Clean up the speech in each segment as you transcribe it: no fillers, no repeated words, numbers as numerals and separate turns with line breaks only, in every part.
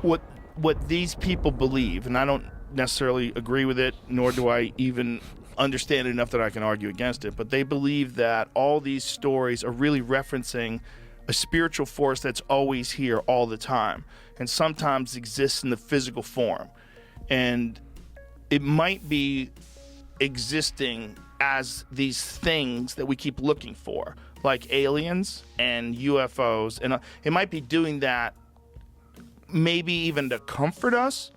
what these people believe, and I don't necessarily agree with it, nor do I even understand it enough that I can argue against it, but they believe that all these stories are really referencing a spiritual force that's always here all the time and sometimes exists in the physical form. And it might be existing as these things that we keep looking for, like aliens and UFOs. And it might be doing that maybe even to comfort us,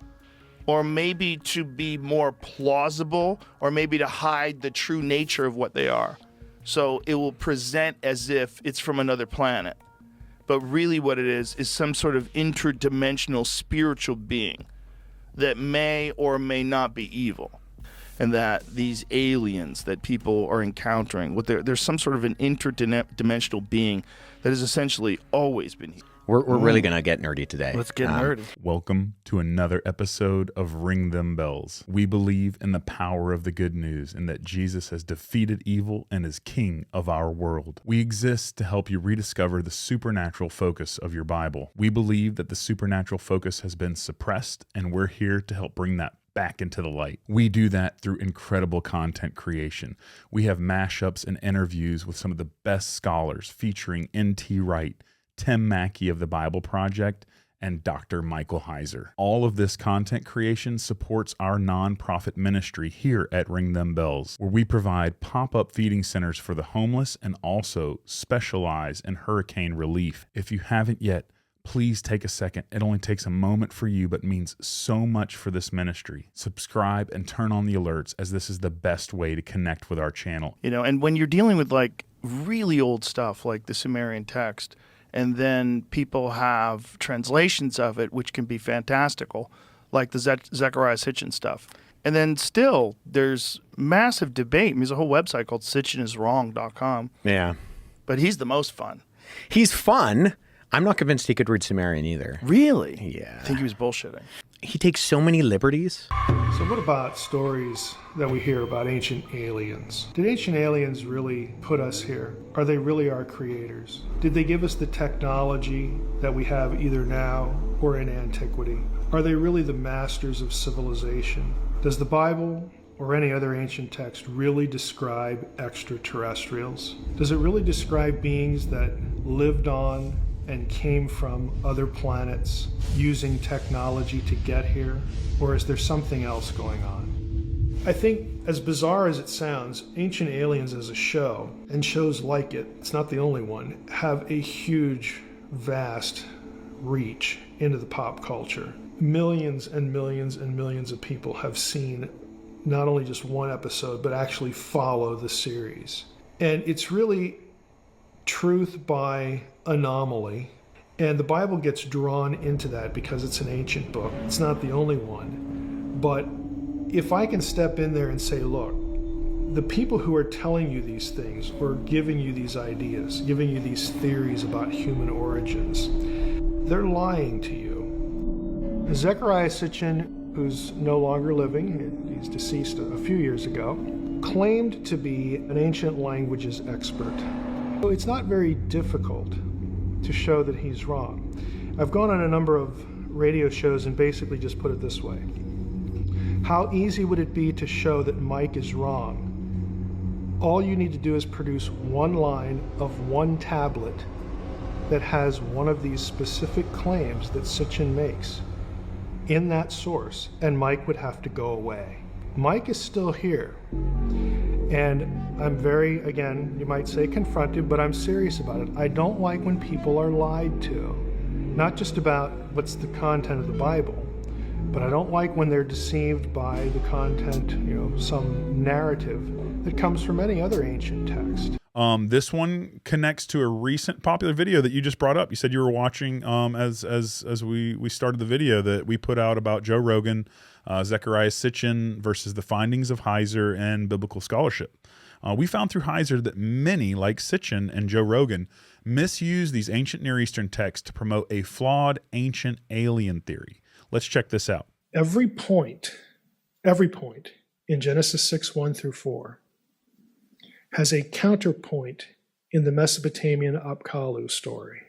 or maybe to be more plausible, or maybe to hide the true nature of what they are. So it will present as if it's from another planet. But really what it is some sort of interdimensional spiritual being that may or may not be evil. And that these aliens that people are encountering, there's some sort of an interdimensional being that has essentially always been here.
We're really going to get nerdy today.
Let's get nerdy.
Welcome to another episode of Ring Them Bells. We believe in the power of the good news and that Jesus has defeated evil and is king of our world. We exist to help you rediscover the supernatural focus of your Bible. We believe that the supernatural focus has been suppressed, and we're here to help bring that back into the light. We do that through incredible content creation. We have mashups and interviews with some of the best scholars featuring N.T. Wright, Tim Mackey of the Bible Project, and Dr. Michael Heiser. All of this content creation supports our nonprofit ministry here at Ring Them Bells, where we provide pop-up feeding centers for the homeless and also specialize in hurricane relief. If you haven't yet, please take a second. It only takes a moment for you, but means so much for this ministry. Subscribe and turn on the alerts, as this is the best way to connect with our channel.
You know, and when you're dealing with like really old stuff like the Sumerian text, and then people have translations of it, which can be fantastical, like the Zecharia Sitchin stuff. And then still, there's massive debate. I mean, there's a whole website called sitchiniswrong.com.
Yeah.
But he's the most fun.
He's fun. I'm not convinced he could read Sumerian either.
Really?
Yeah.
I think he was bullshitting.
He takes so many liberties.
So what about stories that we hear about ancient aliens? Did ancient aliens really put us here? Are they really our creators? Did they give us the technology that we have either now or in antiquity? Are they really the masters of civilization? Does the Bible or any other ancient text really describe extraterrestrials? Does it really describe beings that lived on and came from other planets using technology to get here? Or is there something else going on? I think, as bizarre as it sounds, Ancient Aliens as a show, and shows like it, it's not the only one, have a huge, vast reach into the pop culture. Millions and millions and millions of people have seen not only just one episode, but actually follow the series. And it's really truth by anomaly, and the Bible gets drawn into that because it's an ancient book. It's not the only one, but if I can step in there and say, look, the people who are telling you these things or giving you these ideas, giving you these theories about human origins, they're lying to you. Zecharia Sitchin, who's no longer living, he's deceased a few years ago, claimed to be an ancient languages expert. It's not very difficult to show that he's wrong. I've gone on a number of radio shows and basically just put it this way. How easy would it be to show that Mike is wrong? All you need to do is produce one line of one tablet that has one of these specific claims that Sitchin makes in that source, and Mike would have to go away. Mike is still here. And I'm very, again, you might say confronted, but I'm serious about it. I don't like when people are lied to. Not just about what's the content of the Bible, but I don't like when they're deceived by the content, some narrative that comes from any other ancient text.
This one connects to a recent popular video that you just brought up. You said you were watching as we started the video that we put out about Joe Rogan, Zecharia Sitchin versus the findings of Heiser and biblical scholarship. We found through Heiser that many, like Sitchin and Joe Rogan, misuse these ancient Near Eastern texts to promote a flawed ancient alien theory. Let's check this out.
Every point in Genesis 6:1 through 4 has a counterpoint in the Mesopotamian Upaolo story.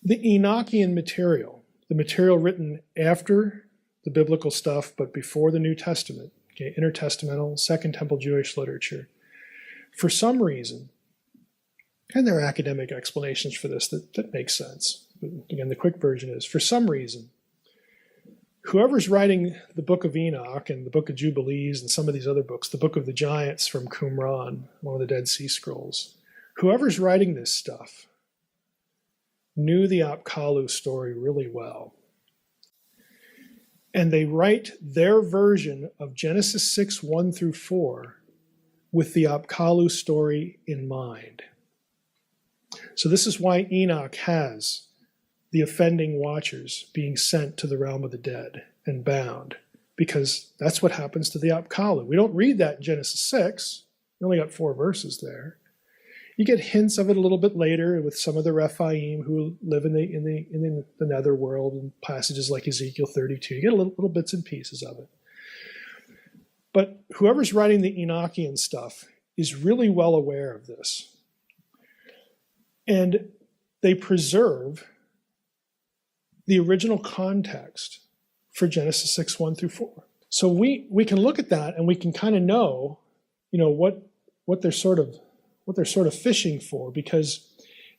The Enochian material, the material written after the biblical stuff, but before the New Testament, okay, intertestamental, Second Temple Jewish literature, for some reason, and there are academic explanations for this that make sense. But again, the quick version is, for some reason, whoever's writing the Book of Enoch and the Book of Jubilees and some of these other books, the Book of the Giants from Qumran, one of the Dead Sea Scrolls, whoever's writing this stuff knew the Upaolo story really well. And they write their version of Genesis 6, 1 through 4 with the Upaolo story in mind. So this is why Enoch has the offending watchers being sent to the realm of the dead and bound, because that's what happens to the Upaolo. We don't read that in Genesis 6. We only got 4 verses there. You get hints of it a little bit later with some of the Rephaim who live in the netherworld and passages like Ezekiel 32. You get little bits and pieces of it. But whoever's writing the Enochian stuff is really well aware of this. And they preserve the original context for Genesis 6, 1 through 4. So we can look at that and we can kind of know, what they're sort of fishing for, because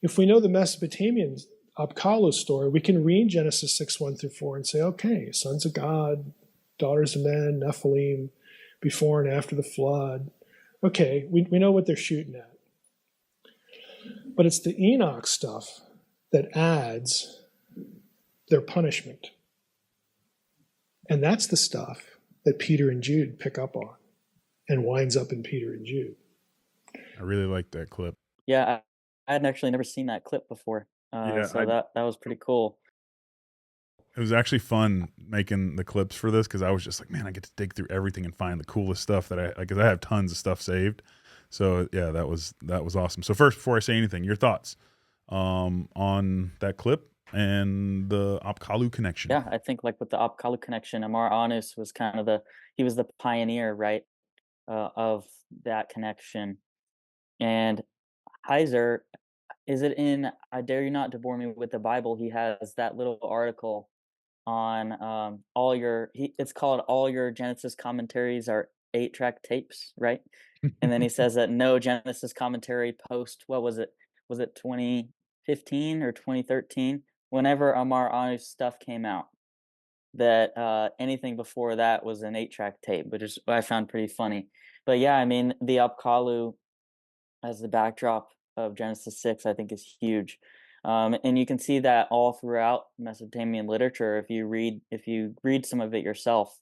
if we know the Mesopotamian Upaolo story, we can read Genesis 6, 1 through 4 and say, okay, sons of God, daughters of men, Nephilim, before and after the flood. Okay, we know what they're shooting at. But it's the Enoch stuff that adds their punishment. And that's the stuff that Peter and Jude pick up on and winds up in Peter and Jude.
I really like that clip.
Yeah, I had actually never seen that clip before. That was pretty cool.
It was actually fun making the clips for this because I was just like, man, I get to dig through everything and find the coolest stuff because I have tons of stuff saved. So yeah, that was awesome. So first, before I say anything, your thoughts on that clip and the Upaolo connection?
Yeah, I think like with the Upaolo connection, Amar Anus was kind of he was the pioneer, right, of that connection. And Heiser, is it in I Dare You Not to Bore Me with the Bible? He has that little article on it's called All Your Genesis Commentaries Are 8-track tapes, right? And then he says that no Genesis commentary post, what was it? Was it 2015 or 2013? Whenever Amar Anu's stuff came out, that anything before that was an 8-track tape, which is I found pretty funny. But yeah, I mean, the Upaolo as the backdrop of Genesis 6, I think is huge. And you can see that all throughout Mesopotamian literature if you read some of it yourself.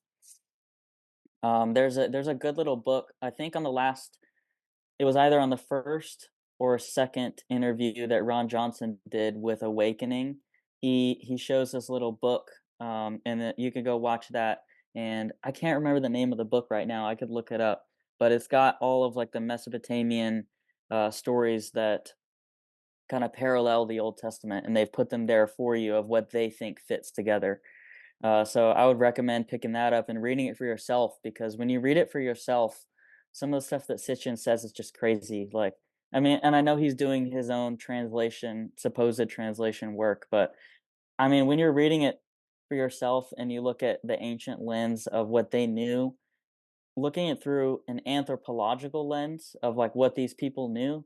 There's a good little book, I think it was either on the first or second interview that Ron Johnson did with Awakening. He shows this little book, and that you could go watch that. And I can't remember the name of the book right now. I could look it up, but it's got all of like the Mesopotamian stories that kind of parallel the Old Testament, and they've put them there for you of what they think fits together. So I would recommend picking that up and reading it for yourself, because when you read it for yourself, some of the stuff that Sitchin says is just crazy. Like, I mean, and I know he's doing his own supposed translation work, but I mean, when you're reading it for yourself and you look at the ancient lens of what they knew, looking it through an anthropological lens of like what these people knew,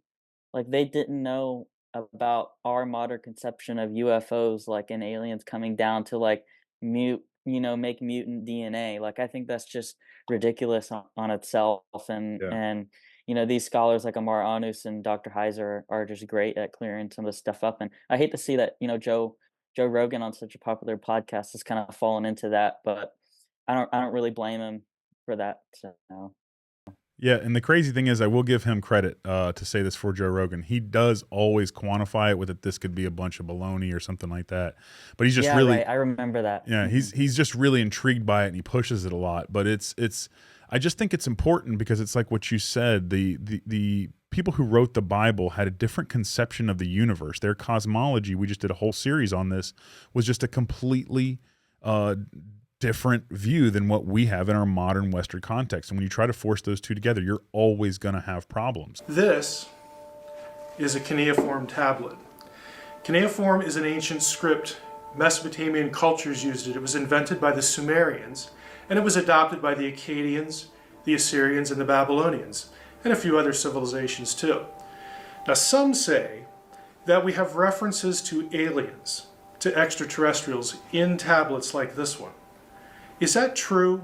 like they didn't know about our modern conception of UFOs, like and aliens coming down to like make mutant DNA. Like I think that's just ridiculous on itself. And these scholars like Amar Anus and Dr. Heiser are just great at clearing some of this stuff up. And I hate to see that Joe Rogan on such a popular podcast has kind of fallen into that, but I don't really blame him for that. So.
Yeah, and the crazy thing is, I will give him credit to say this for Joe Rogan. He does always quantify it with that this could be a bunch of baloney or something like that. But he's just really,
right. I remember that.
Yeah, he's just really intrigued by it and he pushes it a lot. But it's I just think it's important because it's like what you said. The people who wrote the Bible had a different conception of the universe. Their cosmology, we just did a whole series on this, was just a completely different view than what we have in our modern Western context. And when you try to force those two together, you're always going to have problems.
This is a cuneiform tablet. Cuneiform is an ancient script Mesopotamian cultures used it. It was invented by the Sumerians, and it was adopted by the Akkadians, the Assyrians, and the Babylonians, and a few other civilizations too. Now, some say that we have references to aliens, to extraterrestrials, in tablets like this one. Is that true?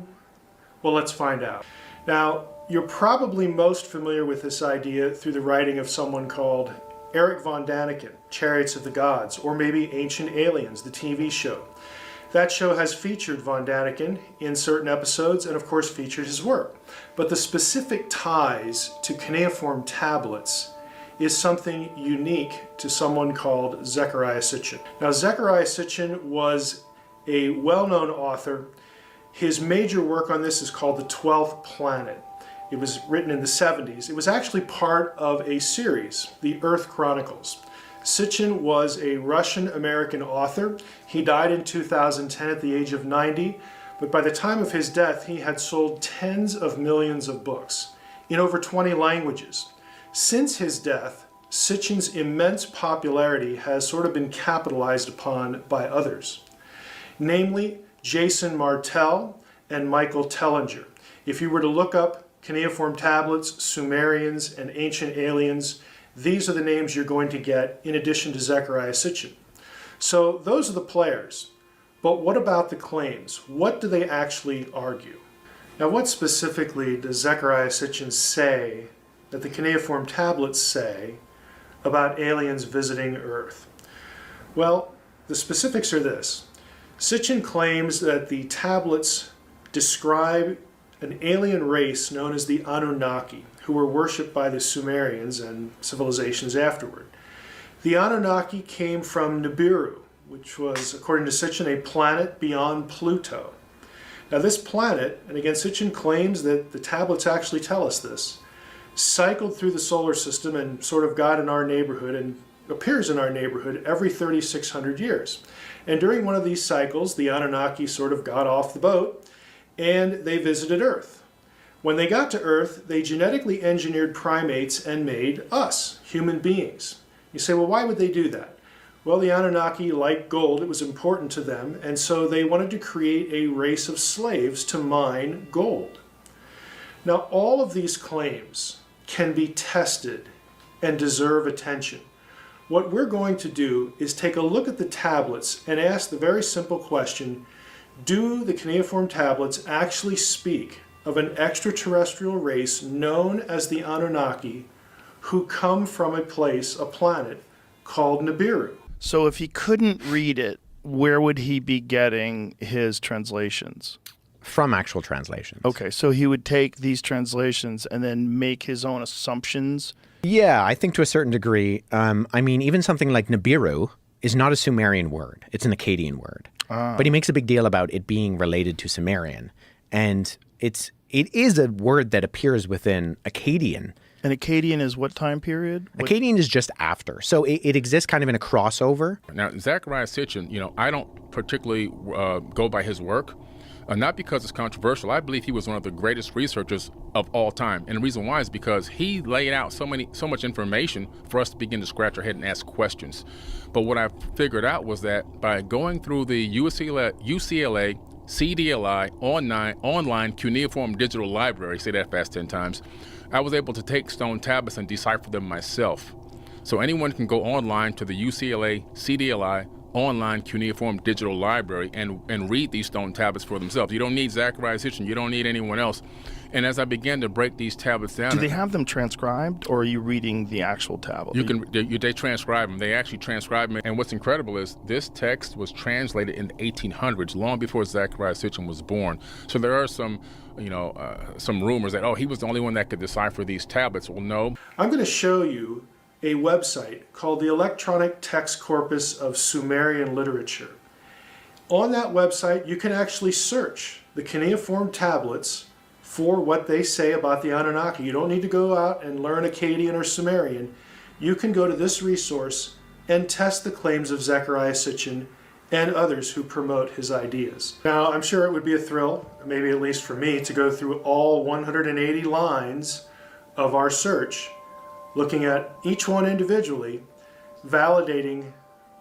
Well, let's find out. Now, you're probably most familiar with this idea through the writing of someone called Eric von Daniken, Chariots of the Gods, or maybe Ancient Aliens, the TV show. That show has featured von Daniken in certain episodes and of course featured his work. But the specific ties to cuneiform tablets is something unique to someone called Zecharia Sitchin. Now, Zecharia Sitchin was a well-known author. His major work on this is called The 12th Planet. It was written in the 70s. It was actually part of a series, The Earth Chronicles. Sitchin was a Russian-American author. He died in 2010 at the age of 90, but by the time of his death, he had sold tens of millions of books in over 20 languages. Since his death, Sitchin's immense popularity has sort of been capitalized upon by others, namely Jason Martell and Michael Tellinger. If you were to look up cuneiform tablets, Sumerians, and ancient aliens, these are the names you're going to get in addition to Zecharia Sitchin. So those are the players. But what about the claims? What do they actually argue? Now, what specifically does Zecharia Sitchin say that the cuneiform tablets say about aliens visiting Earth? Well, the specifics are this. Sitchin claims that the tablets describe an alien race known as the Anunnaki, who were worshipped by the Sumerians and civilizations afterward. The Anunnaki came from Nibiru, which was, according to Sitchin, a planet beyond Pluto. Now, this planet, and again, Sitchin claims that the tablets actually tell us this, cycled through the solar system and sort of got in our neighborhood and appears in our neighborhood every 3,600 years. And during one of these cycles, the Anunnaki sort of got off the boat and they visited Earth. When they got to Earth, they genetically engineered primates and made us, human beings. You say, well, why would they do that? Well, the Anunnaki liked gold. It was important to them, and so they wanted to create a race of slaves to mine gold. Now, all of these claims can be tested and deserve attention. What we're going to do is take a look at the tablets and ask the very simple question, do the cuneiform tablets actually speak of an extraterrestrial race known as the Anunnaki who come from a place, a planet, called Nibiru?
So if he couldn't read it, where would he be getting his translations?
From actual translations.
Okay, so he would take these translations and then make his own assumptions?
Yeah, I think to a certain degree. I mean, even something like Nibiru is not a Sumerian word. It's an Akkadian word. But he makes a big deal about it being related to Sumerian. And it is a word that appears within Akkadian.
And Akkadian is what time period?
Akkadian is just after. So it exists kind of in a crossover.
Now, Zecharia Sitchin, I don't particularly go by his work. Not because it's controversial. I believe he was one of the greatest researchers of all time. And the reason why is because he laid out so much information for us to begin to scratch our head and ask questions. But what I figured out was that by going through the UCLA CDLI online cuneiform digital library, say that fast 10 times, I was able to take stone tablets and decipher them myself. So anyone can go online to the UCLA CDLI online cuneiform digital library and read these stone tablets for themselves. You don't need Zecharia Sitchin. You don't need anyone else. And as I began to break these tablets down...
Do they have them transcribed, or are you reading the actual tablet?
They transcribe them. They actually transcribe them. And what's incredible is this text was translated in the 1800s, long before Zecharia Sitchin was born. So there are some rumors that, he was the only one that could decipher these tablets. Well, no.
I'm going to show you a website called the Electronic Text Corpus of Sumerian Literature. On that website, you can actually search the cuneiform tablets for what they say about the Anunnaki. You don't need to go out and learn Akkadian or Sumerian. You can go to this resource and test the claims of Zecharia Sitchin and others who promote his ideas. Now, I'm sure it would be a thrill, maybe at least for me, to go through all 180 lines of our search, looking at each one individually, validating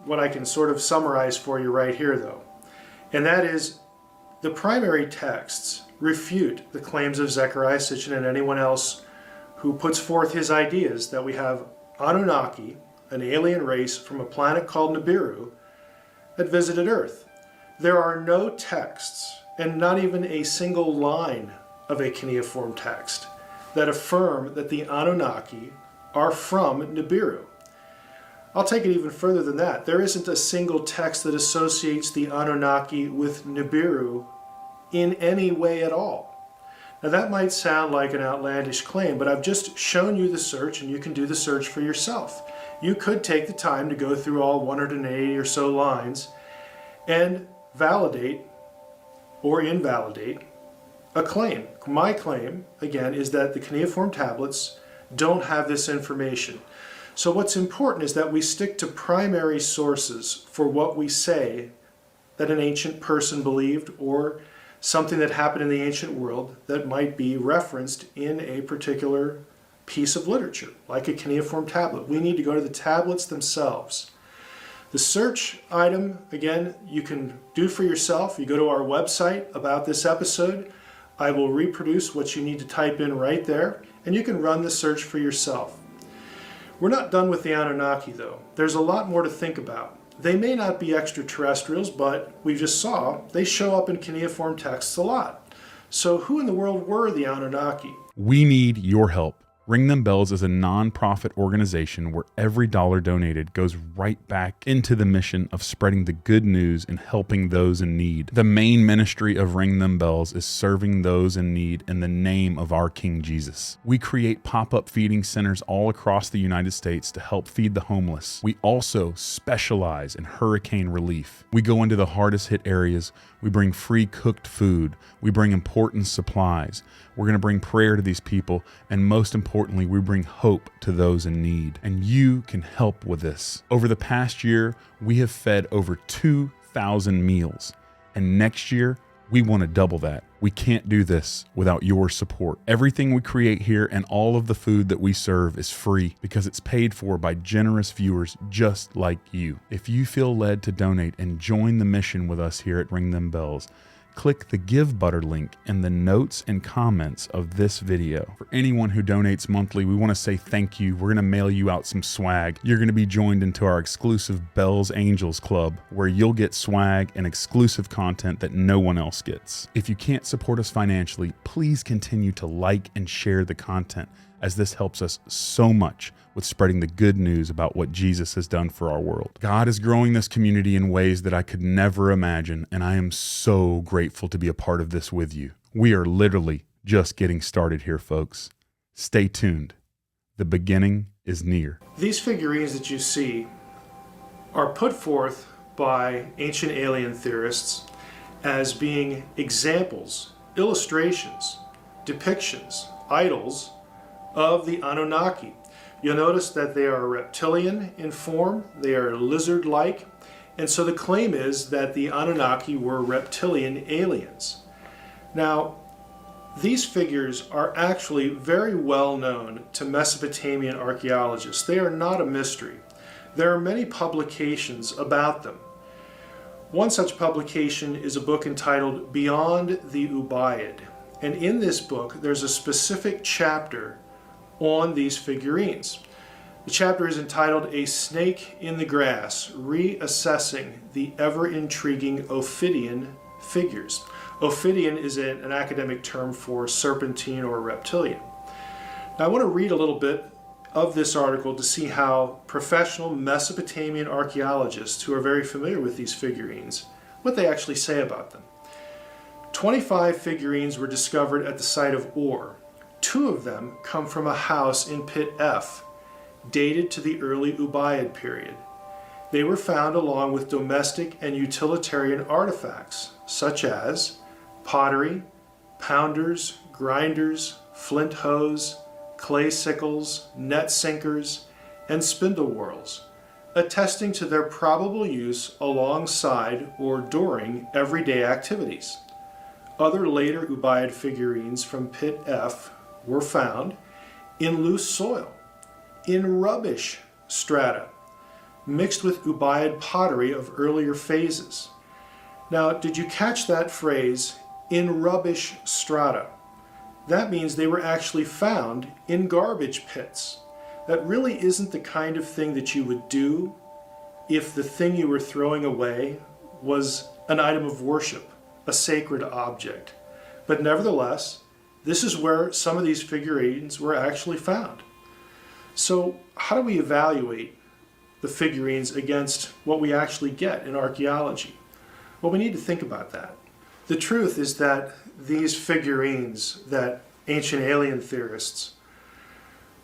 what I can sort of summarize for you right here, though. And that is, the primary texts refute the claims of Zecharia Sitchin and anyone else who puts forth his ideas that we have Anunnaki, an alien race from a planet called Nibiru, that visited Earth. There are no texts, and not even a single line of a cuneiform text, that affirm that the Anunnaki are from Nibiru. I'll take it even further than that. There isn't a single text that associates the Anunnaki with Nibiru in any way at all. Now that might sound like an outlandish claim, but I've just shown you the search and you can do the search for yourself. You could take the time to go through all 180 or so lines and validate or invalidate a claim. My claim, again, is that the cuneiform tablets don't have this information. So what's important is that we stick to primary sources for what we say that an ancient person believed or something that happened in the ancient world that might be referenced in a particular piece of literature, like a cuneiform tablet. We need to go to the tablets themselves. The search item, again, you can do for yourself. You go to our website about this episode. I will reproduce what you need to type in right there, and you can run the search for yourself. We're not done with the Anunnaki, though. There's a lot more to think about. They may not be extraterrestrials, but we just saw they show up in cuneiform texts a lot. So who in the world were the Anunnaki?
We need your help. Ring Them Bells is a non-profit organization where every dollar donated goes right back into the mission of spreading the good news and helping those in need. The main ministry of Ring Them Bells is serving those in need in the name of our King Jesus. We create pop-up feeding centers all across the United States to help feed the homeless. We also specialize in hurricane relief. We go into the hardest hit areas. We bring free cooked food. We bring important supplies. We're going to bring prayer to these people, and most importantly, we bring hope to those in need. And you can help with this. Over the past year, we have fed over 2,000 meals, and next year, we want to double that. We can't do this without your support. Everything we create here and all of the food that we serve is free because it's paid for by generous viewers just like you. If you feel led to donate and join the mission with us here at Ring Them Bells, click the Give Butter link in the notes and comments of this video. For anyone who donates monthly, we want to say thank you. We're going to mail you out some swag. You're going to be joined into our exclusive Bells Angels Club, where you'll get swag and exclusive content that no one else gets. If you can't support us financially, please continue to like and share the content, as this helps us so much with spreading the good news about what Jesus has done for our world. God is growing this community in ways that I could never imagine, and I am so grateful to be a part of this with you. We are literally just getting started here, folks. Stay tuned. The beginning is near.
These figurines that you see are put forth by ancient alien theorists as being examples, illustrations, depictions, idols of the Anunnaki. You'll notice that they are reptilian in form, they are lizard-like, and so the claim is that the Anunnaki were reptilian aliens. Now, these figures are actually very well known to Mesopotamian archaeologists. They are not a mystery. There are many publications about them. One such publication is a book entitled Beyond the Ubaid, and in this book there's a specific chapter on these figurines. The chapter is entitled A Snake in the Grass, Reassessing the Ever-Intriguing Ophidian Figures. Ophidian is an academic term for serpentine or reptilian. Now I want to read a little bit of this article to see how professional Mesopotamian archaeologists who are very familiar with these figurines, what they actually say about them. 25 figurines were discovered at the site of Ur. 2 of them come from a house in Pit F, dated to the early Ubaid period. They were found along with domestic and utilitarian artifacts, such as pottery, pounders, grinders, flint hoes, clay sickles, net sinkers, and spindle whorls, attesting to their probable use alongside or during everyday activities. Other later Ubaid figurines from Pit F were found in loose soil, in rubbish strata, mixed with Ubaid pottery of earlier phases. Now, did you catch that phrase, in rubbish strata? That means they were actually found in garbage pits. That really isn't the kind of thing that you would do if the thing you were throwing away was an item of worship, a sacred object. But nevertheless, this is where some of these figurines were actually found. So how do we evaluate the figurines against what we actually get in archaeology? Well, we need to think about that. The truth is that these figurines that ancient alien theorists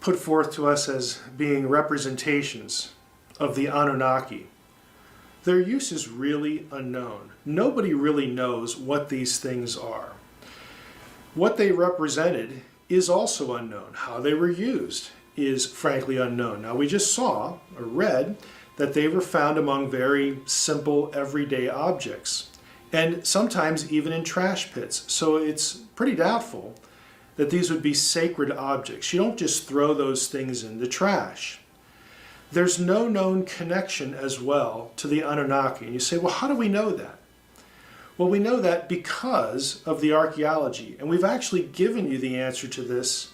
put forth to us as being representations of the Anunnaki, their use is really unknown. Nobody really knows what these things are. What they represented is also unknown. How they were used is frankly unknown. Now, we just saw or read that they were found among very simple everyday objects, and sometimes even in trash pits. So it's pretty doubtful that these would be sacred objects. You don't just throw those things in the trash. There's no known connection as well to the Anunnaki. And you say, well, how do we know that? Well, we know that because of the archaeology, and we've actually given you the answer to this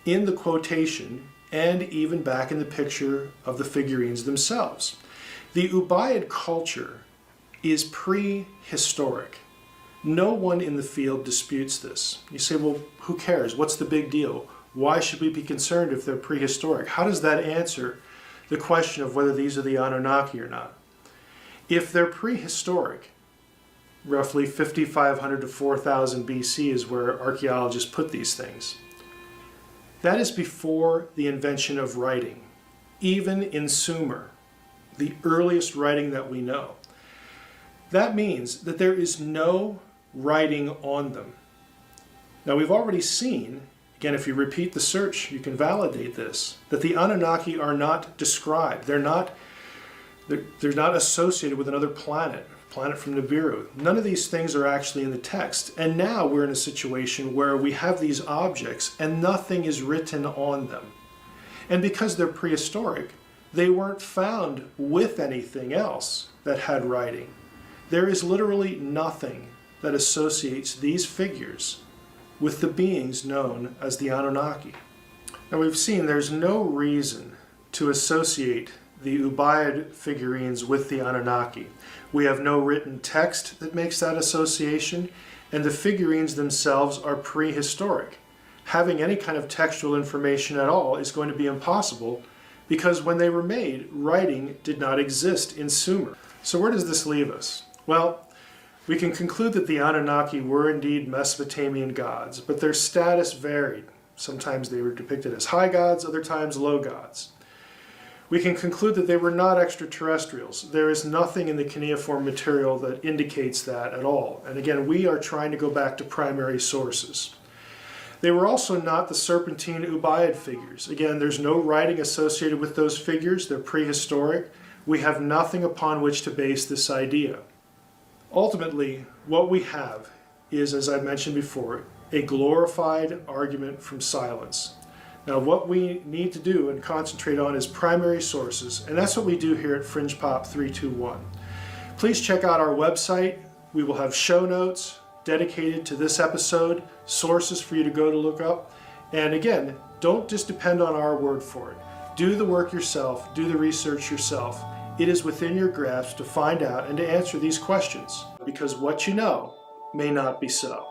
in the quotation and even back in the picture of the figurines themselves. The Ubaid culture is prehistoric. No one in the field disputes this. You say, well, who cares? What's the big deal? Why should we be concerned if they're prehistoric? How does that answer the question of whether these are the Anunnaki or not? If they're prehistoric, roughly 5,500 to 4,000 BC is where archaeologists put these things. That is before the invention of writing. Even in Sumer, the earliest writing that we know. That means that there is no writing on them. Now, we've already seen, again, if you repeat the search, you can validate this, that the Anunnaki are not described. They're not associated with another planet from Nibiru. None of these things are actually in the text. And now we're in a situation where we have these objects and nothing is written on them. And because they're prehistoric, they weren't found with anything else that had writing. There is literally nothing that associates these figures with the beings known as the Anunnaki. Now, we've seen there's no reason to associate the Ubaid figurines with the Anunnaki. We have no written text that makes that association, and the figurines themselves are prehistoric. Having any kind of textual information at all is going to be impossible because when they were made, writing did not exist in Sumer. So where does this leave us? Well, we can conclude that the Anunnaki were indeed Mesopotamian gods, but their status varied. Sometimes they were depicted as high gods, other times low gods. We can conclude that they were not extraterrestrials. There is nothing in the cuneiform material that indicates that at all. And again, we are trying to go back to primary sources. They were also not the Serpentine Ubaid figures. Again, there's no writing associated with those figures. They're prehistoric. We have nothing upon which to base this idea. Ultimately, what we have is, as I mentioned before, a glorified argument from silence. Now, what we need to do and concentrate on is primary sources, and that's what we do here at Fringe Pop 321. Please check out our website. We will have show notes dedicated to this episode, sources for you to go to look up. And again, don't just depend on our word for it. Do the work yourself, do the research yourself. It is within your grasp to find out and to answer these questions, because what you know may not be so.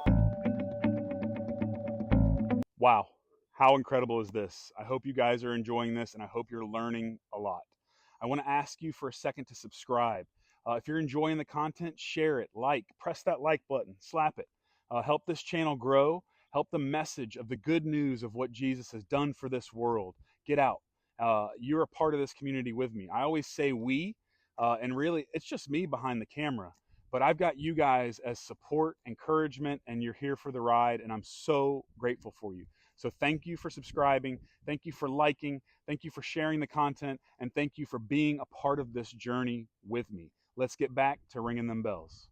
Wow. How incredible is this? I hope you guys are enjoying this, and I hope you're learning a lot. I want to ask you for a second to subscribe. If you're enjoying the content, share it, press that like button, slap it. Help this channel grow. Help the message of the good news of what Jesus has done for this world get out. You're a part of this community with me. I always say we, and really it's just me behind the camera, but I've got you guys as support, encouragement, and you're here for the ride, and I'm so grateful for you. So thank you for subscribing, thank you for liking, thank you for sharing the content, and thank you for being a part of this journey with me. Let's get back to ringing them bells.